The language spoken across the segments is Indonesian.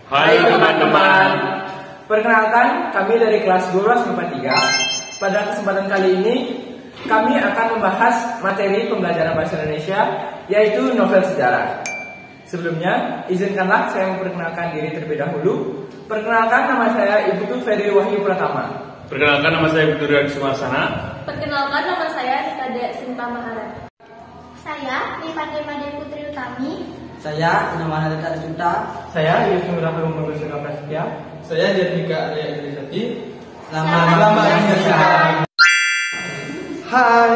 Hai teman-teman. Perkenalkan, kami dari kelas 12 IPA 3. Pada kesempatan kali ini, kami akan membahas materi pembelajaran bahasa Indonesia, yaitu novel sejarah. Sebelumnya, izinkanlah saya memperkenalkan diri terlebih dahulu. Perkenalkan, nama saya Ibu Ferry Wahyu Pratama. Perkenalkan, nama saya Ibu Riyadi Sumarsana. Perkenalkan, nama saya Nifade Sinta Maharani. Saya Nifade Made Putri Utami. Saya Nama Nadita Asunta. Saya Yusuf Rahul Mengusung Prasetya. Saya Jadika Arya Idrisati. Selamat Hai.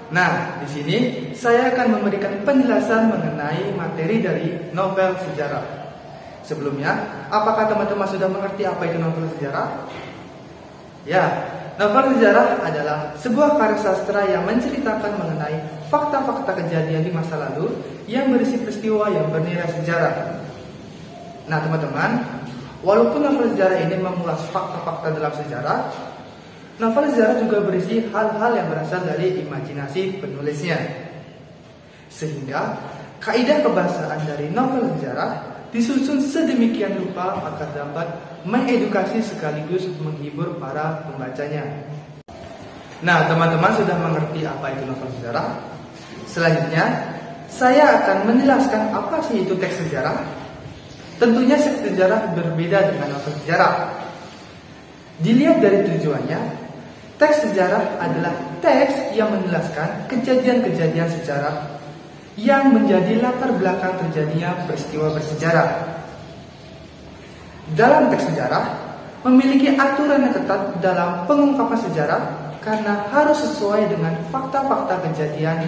Nah, di sini saya akan memberikan penjelasan mengenai materi dari novel sejarah. Sebelumnya, apakah teman-teman sudah mengerti apa itu novel sejarah? Ya, novel sejarah adalah sebuah karya sastra yang menceritakan mengenai fakta-fakta kejadian di masa lalu yang berisi peristiwa yang bernilai sejarah. Nah, teman-teman, walaupun novel sejarah ini mengulas fakta-fakta dalam sejarah, novel sejarah juga berisi hal-hal yang berasal dari imajinasi penulisnya. Sehingga kaidah kebahasaan dari novel sejarah disusun sedemikian rupa agar dapat mengedukasi sekaligus menghibur para pembacanya. Nah, teman-teman sudah mengerti apa itu novel sejarah? Selanjutnya, saya akan menjelaskan apa sih itu teks sejarah. Tentunya teks sejarah berbeda dengan novel sejarah. Dilihat dari tujuannya, teks sejarah adalah teks yang menjelaskan kejadian-kejadian sejarah yang menjadi latar belakang terjadinya peristiwa bersejarah. Dalam teks sejarah memiliki aturan yang ketat dalam pengungkapan sejarah karena harus sesuai dengan fakta-fakta kejadian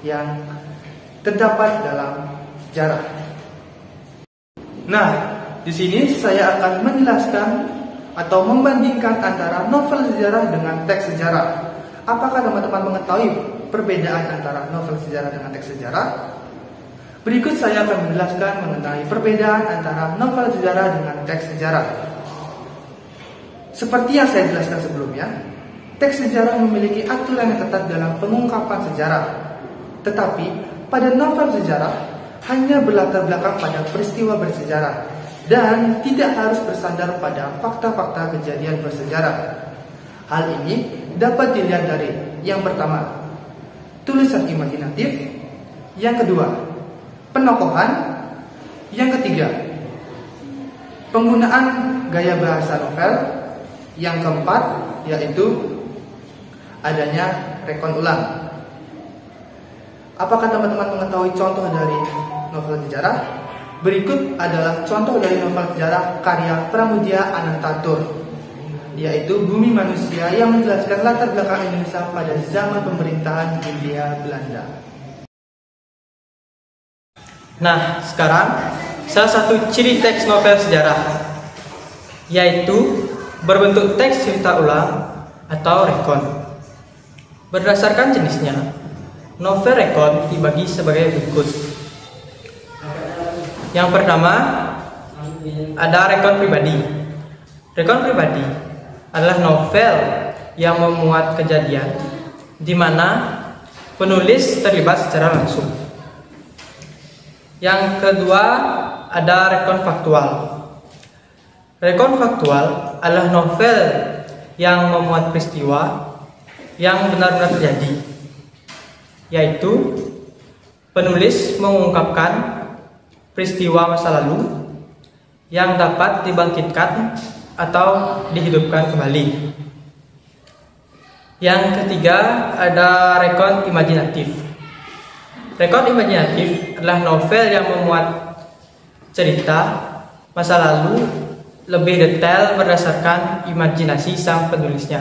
yang terdapat dalam sejarah. Nah, di sini saya akan menjelaskan atau membandingkan antara novel sejarah dengan teks sejarah. Apakah teman-teman mengetahui perbedaan antara novel sejarah dengan teks sejarah? Berikut saya akan menjelaskan mengenai perbedaan antara novel sejarah dengan teks sejarah. Seperti yang saya jelaskan sebelumnya, teks sejarah memiliki aturan yang ketat dalam pengungkapan sejarah. Tetapi pada novel sejarah hanya berlatar belakang pada peristiwa bersejarah dan tidak harus bersandar pada fakta-fakta kejadian bersejarah. Hal ini dapat dilihat dari yang pertama, tulisan imajinatif, yang kedua, penokohan, yang ketiga, penggunaan gaya bahasa novel, yang keempat yaitu adanya rekon ulang. Apakah teman-teman mengetahui contoh dari novel sejarah? Berikut adalah contoh dari novel sejarah karya Pramudia Anantatur, yaitu Bumi Manusia, yang menjelaskan latar belakang Indonesia pada zaman pemerintahan Hindia Belanda. Nah, sekarang salah satu ciri teks novel sejarah yaitu berbentuk teks cerita ulang atau rekon. Berdasarkan jenisnya, novel rekon dibagi sebagai berikut. Yang pertama, ada rekon pribadi. Rekon pribadi adalah novel yang memuat kejadian di mana penulis terlibat secara langsung. Yang kedua, ada rekon faktual. Rekon faktual adalah novel yang memuat peristiwa yang benar-benar terjadi, yaitu penulis mengungkapkan peristiwa masa lalu yang dapat dibangkitkan atau dihidupkan kembali. Yang ketiga, ada rekon imajinatif. Rekon imajinatif adalah novel yang memuat cerita masa lalu lebih detail berdasarkan imajinasi sang penulisnya.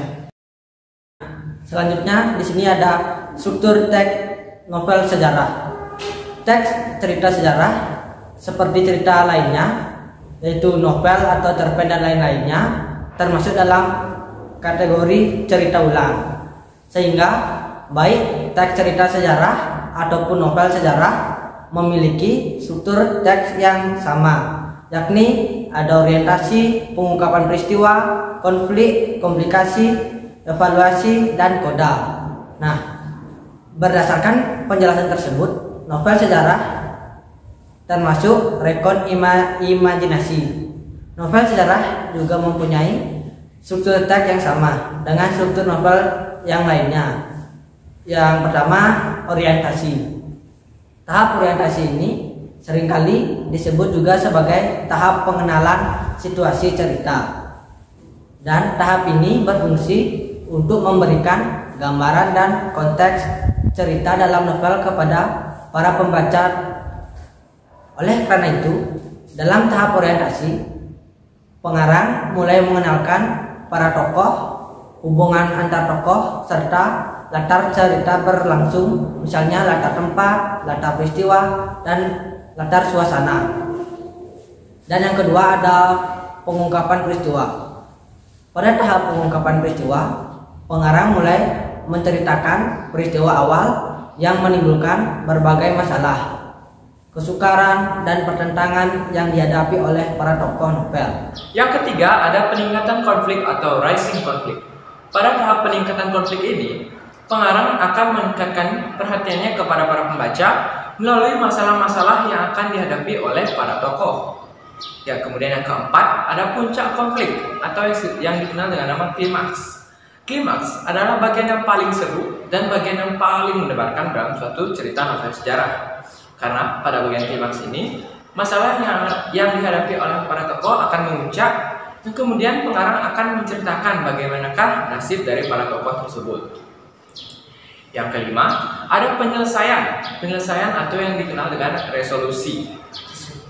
Selanjutnya, di sini ada struktur teks novel sejarah. Teks cerita sejarah seperti cerita lainnya, yaitu novel atau cerpen dan lain-lainnya, termasuk dalam kategori cerita ulang. Sehingga baik teks cerita sejarah ataupun novel sejarah memiliki struktur teks yang sama, yakni ada orientasi, pengungkapan peristiwa, konflik, komplikasi, evaluasi, dan koda. Nah, berdasarkan penjelasan tersebut, novel sejarah termasuk rekon imajinasi. Novel sejarah juga mempunyai struktur teks yang sama dengan struktur novel yang lainnya. Yang pertama, orientasi. Tahap orientasi ini seringkali disebut juga sebagai tahap pengenalan situasi cerita. Dan tahap ini berfungsi untuk memberikan gambaran dan konteks cerita dalam novel kepada para pembaca. Oleh karena itu, dalam tahap orientasi, pengarang mulai mengenalkan para tokoh, hubungan antar tokoh, serta latar cerita berlangsung, misalnya latar tempat, latar peristiwa, dan latar suasana. Dan yang kedua ada pengungkapan peristiwa. Pada tahap pengungkapan peristiwa, pengarang mulai menceritakan peristiwa awal yang menimbulkan berbagai masalah, kesukaran, dan pertentangan yang dihadapi oleh para tokoh novel. Yang ketiga ada peningkatan konflik atau rising konflik. Pada tahap peningkatan konflik ini, pengarang akan meningkatkan perhatiannya kepada para pembaca melalui masalah-masalah yang akan dihadapi oleh para tokoh. Ya, kemudian yang keempat ada puncak konflik atau yang dikenal dengan nama klimaks. Klimaks adalah bagian yang paling seru dan bagian yang paling mendebarkan dalam suatu cerita novel sejarah. Karena pada bagian klimaks ini, masalah yang dihadapi oleh para tokoh akan memuncak dan kemudian pengarang akan menceritakan bagaimanakah nasib dari para tokoh tersebut. Yang kelima, ada penyelesaian atau yang dikenal dengan resolusi.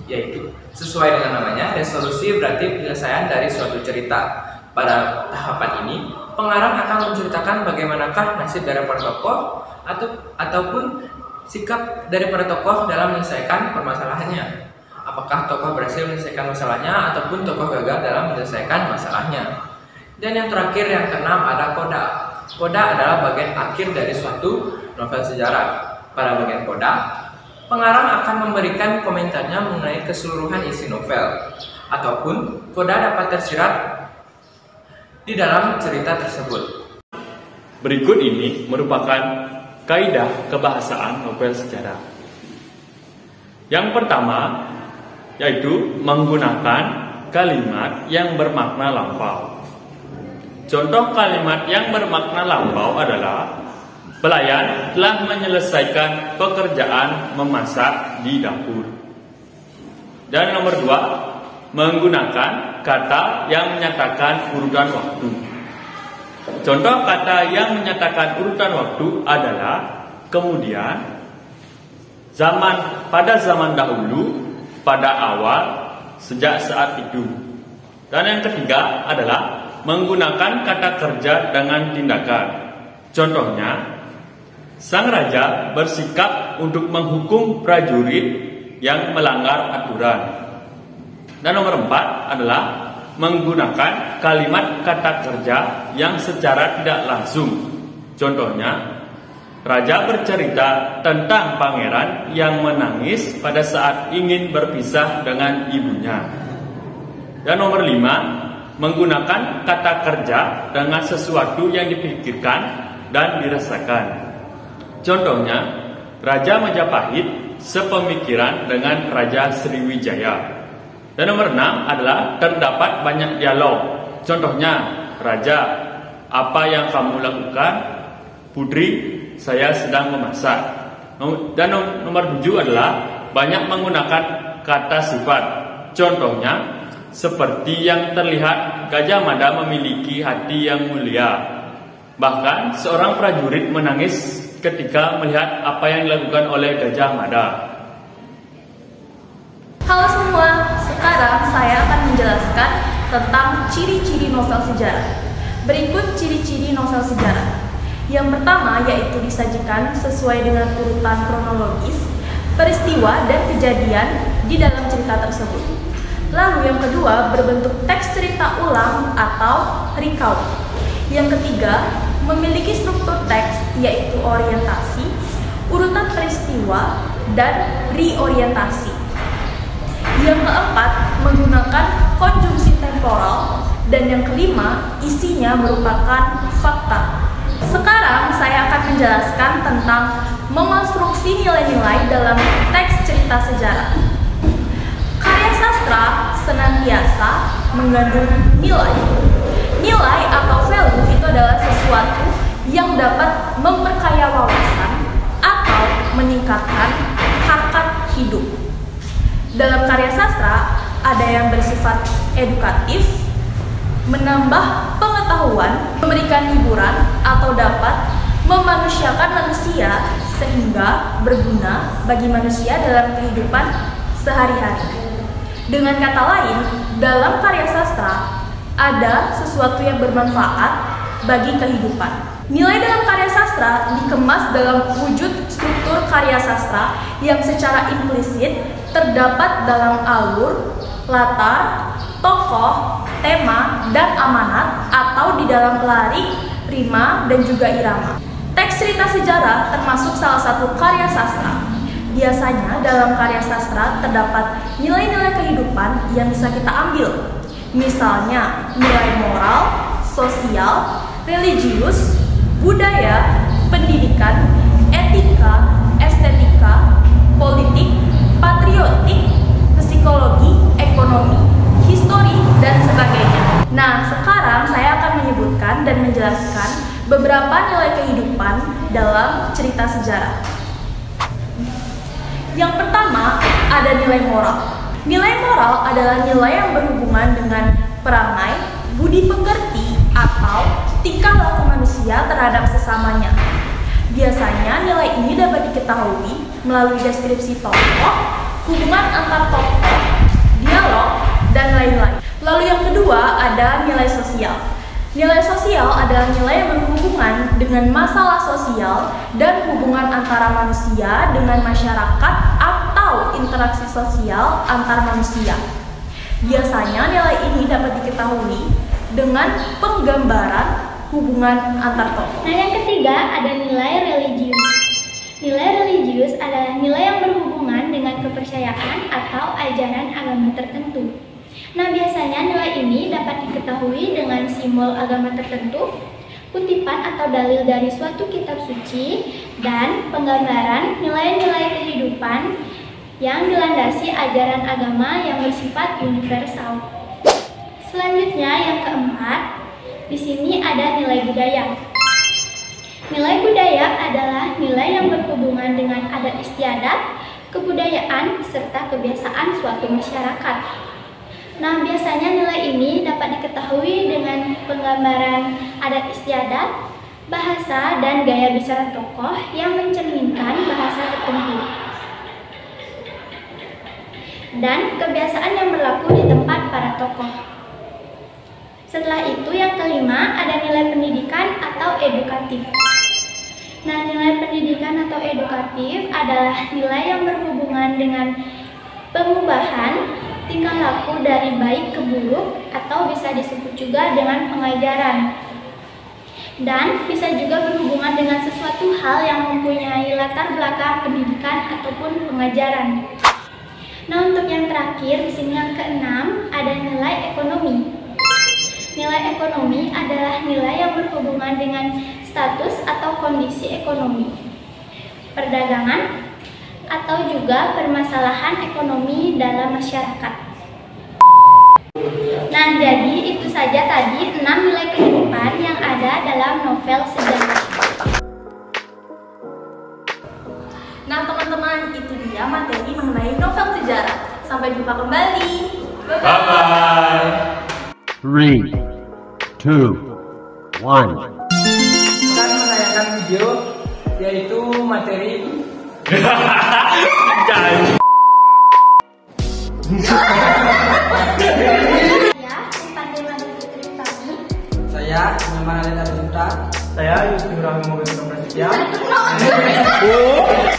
Yaitu, sesuai dengan namanya, resolusi berarti penyelesaian dari suatu cerita. Pada tahapan ini, pengarang akan menceritakan bagaimanakah nasib dari para tokoh ataupun sikap dari para tokoh dalam menyelesaikan permasalahannya. Apakah tokoh berhasil menyelesaikan masalahnya ataupun tokoh gagal dalam menyelesaikan masalahnya. Dan yang terakhir, yang keenam, ada koda. Koda adalah bagian akhir dari suatu novel sejarah. Pada bagian koda, pengarang akan memberikan komentarnya mengenai keseluruhan isi novel, ataupun koda dapat tersirat di dalam cerita tersebut. Berikut ini merupakan kaidah kebahasaan novel sejarah. Yang pertama yaitu menggunakan kalimat yang bermakna lampau. Contoh kalimat yang bermakna lampau adalah pelayan telah menyelesaikan pekerjaan memasak di dapur. Dan nomor 2, menggunakan kata yang menyatakan urutan waktu. Contoh kata yang menyatakan urutan waktu adalah kemudian, pada zaman dahulu, pada awal, sejak saat itu. Dan yang ketiga adalah menggunakan kata kerja dengan tindakan. Contohnya, sang raja bersikap untuk menghukum prajurit yang melanggar aturan. Dan nomor 4 adalah menggunakan kalimat kata kerja yang secara tidak langsung. Contohnya, raja bercerita tentang pangeran yang menangis pada saat ingin berpisah dengan ibunya. Dan nomor 5, menggunakan kata kerja dengan sesuatu yang dipikirkan dan dirasakan. Contohnya, Raja Majapahit sepemikiran dengan Raja Sriwijaya. Dan nomor 6 adalah terdapat banyak dialog. Contohnya, Raja, apa yang kamu lakukan? Putri, saya sedang memasak. Dan nomor 7 adalah banyak menggunakan kata sifat. Contohnya, seperti yang terlihat, Gajah Mada memiliki hati yang mulia. Bahkan seorang prajurit menangis ketika melihat apa yang dilakukan oleh Gajah Mada. Halo semua, sekarang saya akan menjelaskan tentang ciri-ciri novel sejarah. Berikut ciri-ciri novel sejarah. Yang pertama yaitu disajikan sesuai dengan urutan kronologis, peristiwa dan kejadian di dalam cerita tersebut. Lalu yang kedua, berbentuk teks cerita ulang atau recount. Yang ketiga, memiliki struktur teks yaitu orientasi, urutan peristiwa, dan reorientasi. Yang keempat, menggunakan konjungsi temporal. Dan yang kelima, isinya merupakan fakta. Sekarang saya akan menjelaskan tentang mengonstruksi nilai-nilai dalam teks cerita sejarah. Karya sastra senantiasa senantiasa mengandung nilai. Nilai atau value itu adalah sesuatu yang dapat memperkaya wawasan atau meningkatkan harkat hidup. Dalam karya sastra ada yang bersifat edukatif, menambah pengetahuan, memberikan hiburan, atau dapat memanusiakan manusia sehingga berguna bagi manusia dalam kehidupan sehari-hari. Dengan kata lain, dalam karya sastra ada sesuatu yang bermanfaat bagi kehidupan. Nilai dalam karya sastra dikemas dalam wujud struktur karya sastra yang secara implisit terdapat dalam alur, latar, tokoh, tema, dan amanat, atau di dalam lari, rima, dan juga irama. Teks cerita sejarah termasuk salah satu karya sastra. Biasanya dalam karya sastra terdapat nilai-nilai kehidupan yang bisa kita ambil. Misalnya nilai moral, sosial, religius, budaya, pendidikan, etika, estetika, politik, patriotik, psikologi, ekonomi, histori, dan sebagainya. Nah, sekarang saya akan menyebutkan dan menjelaskan beberapa nilai kehidupan dalam cerita sejarah. Yang pertama, ada nilai moral. Nilai moral adalah nilai yang berhubungan dengan perangai, budi pekerti, atau tingkah laku manusia terhadap sesamanya. Biasanya nilai ini dapat diketahui melalui deskripsi tokoh, hubungan antar tokoh, dialog, dan lain-lain. Lalu yang kedua ada nilai sosial. Nilai sosial adalah nilai yang berhubungan dengan masalah sosial dan hubungan antara manusia dengan masyarakat atau interaksi sosial antar manusia. Biasanya nilai ini dapat diketahui dengan penggambaran hubungan antar tokoh. Nah, yang ketiga ada nilai religius. Nilai religius adalah nilai yang berhubungan dengan kepercayaan atau ajaran agama tertentu. Nah, biasanya nilai ini dapat diketahui dengan simbol agama tertentu, kutipan atau dalil dari suatu kitab suci, dan penggambaran nilai-nilai kehidupan yang dilandasi ajaran agama yang bersifat universal. Selanjutnya yang keempat, di sini ada nilai budaya. Nilai budaya adalah nilai yang berhubungan dengan adat istiadat, kebudayaan, serta kebiasaan suatu masyarakat. Nah, biasanya nilai ini dapat diketahui dengan penggambaran adat istiadat, bahasa, dan gaya bicara tokoh yang mencerminkan bahasa tertentu, dan kebiasaan yang berlaku di tempat para tokoh. Setelah itu yang kelima ada nilai pendidikan atau edukatif. Nah, nilai pendidikan atau edukatif adalah nilai yang berhubungan dengan pengubahan tingkah laku dari baik ke buruk, atau bisa disebut juga dengan pengajaran, dan bisa juga berhubungan dengan sesuatu hal yang mempunyai latar belakang pendidikan ataupun pengajaran. Nah, untuk yang terakhir di sini yang keenam ada nilai ekonomi. Nilai ekonomi adalah nilai yang berhubungan dengan status atau kondisi ekonomi, perdagangan, atau juga permasalahan ekonomi dalam masyarakat. Nah, jadi itu saja tadi 6 nilai kehidupan yang ada dalam novel sejarah. Nah, teman-teman, itu dia materi mengenai novel sejarah. Sampai jumpa kembali. Bye-bye. 3, 2, 1. Akan menayangkan video yaitu materi Jangan. Saya Muhammad Ali Arzuta. saya Yusuf Ibrahim Mobil Prasetya. Oh.